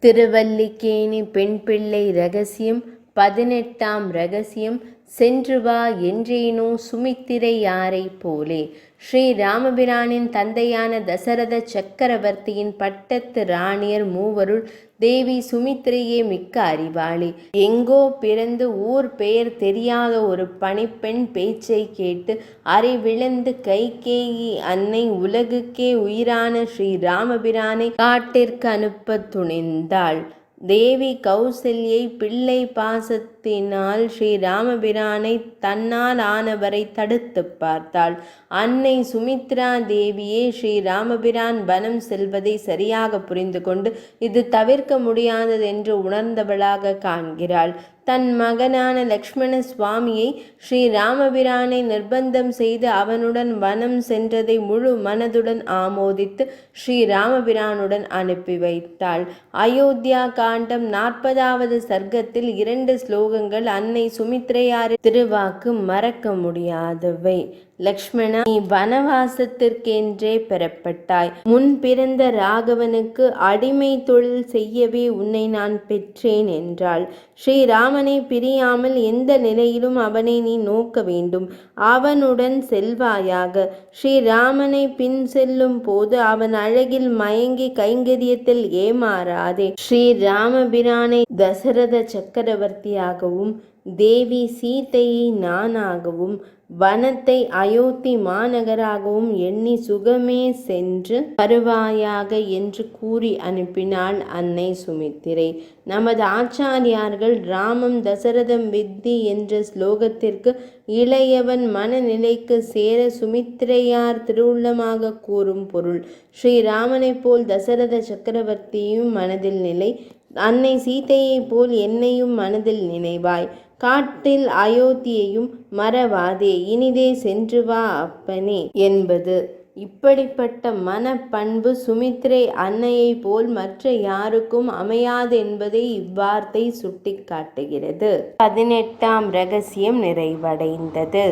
திருவல்லிக்கேணி பெண்பிள்ளை இரகசியம் 18ஆம் இரகசியம். சென்று வா என்றேனோ சுமித்திரை யாரைப் போலே. ஸ்ரீ ராமபிரானின் தந்தையான தசரத சக்கரவர்த்தியின் பட்டத்து ராணியர் மூவருள் தேவி சுமித்திரையே மிக்க அறிவாளி. எங்கோ பிறந்து ஊர் பெயர் தெரியாத ஒரு பணிப்பெண் பேச்சை கேட்டு அறிவிழந்து கைகேயி அன்னை உலகுக்கே உயிரான ஸ்ரீ ராமபிரானை காட்டிற்கு அனுப்ப துணிந்தாள். தேவி கௌசல்யை பிள்ளை பாசத்தினால் ஸ்ரீ ராமபிரானை தன்னால் ஆனவரை தடுத்து பார்த்தாள். அன்னை சுமித்ரா தேவியே ஸ்ரீ ராமபிரான் வனம் செல்வதை சரியாக புரிந்து கொண்டு இது தவிர்க்க முடியாததென்று உணர்ந்தவளாக காண்கிறாள். தன் மகனான லக்ஷ்மண சுவாமியை ஸ்ரீ ராமபிரானை நிர்பந்தம் செய்து அவனுடன் வனம் சென்றதை முழு மனதுடன் ஆமோதித்து ஸ்ரீ ராமபிரானுடன் அனுப்பி வைத்தாள். அயோத்தியா காண்டம் 40வது சர்க்கத்தில் 2 ஸ்லோகங்கள் அன்னை சுமித்ரையாரின் திருவாக்கு மறக்க முடியாதவை. லக்ஷ்மணா, நீ வனவாசத்திற்கென்றே பெறப்பட்டாய். முன் பிறந்த ராகவனுக்கு அடிமை தொழில் செய்யவே உன்னை நான் பெற்றேன் என்றாள். ஸ்ரீராமனை பிரியாமல் எந்த நிலையிலும் அவனை நீ நோக்க வேண்டும். அவனுடன் செல்வாயாக. ஸ்ரீராமனை பின் செல்லும் போது அவன் அழகில் மயங்கி கைங்கரியத்தில் ஏமாறாதே. ஸ்ரீராமபிரானை தசரத சக்கரவர்த்தியாகவும் தேவி சீதையை நானாகவும் வனத்தை அயோத்தி மாநகராகவும் எண்ணி சுகமே சென்று வருவாயாக என்று கூறி அனுப்பினாள் அன்னை சுமித்திரை. நமது ஆச்சாரியார்கள் ராமம் தசரதம் வித்தி என்ற ஸ்லோகத்திற்கு இளையவன் மனநிலைக்கு சேர சுமித்திரையார் திருவுள்ளமாக கூறும் பொருள். ஸ்ரீராமனை போல் தசரத சக்கரவர்த்தியும் மனதில் நிலை. அன்னை சீதையைப் போல் என்னையும் மனதில் நினைவாய். காட்டில் அயோத்தியையும் மறவாதே. இனிதே சென்று வா அப்பனே என்பது. இப்படிப்பட்ட மனப்பண்பு சுமித்திரை அன்னையை போல் மற்ற யாருக்கும் அமையாது என்பதை இவ்வார்த்தை சுட்டி காட்டுகிறது. 18ஆம் இரகசியம் நிறைவடைந்தது.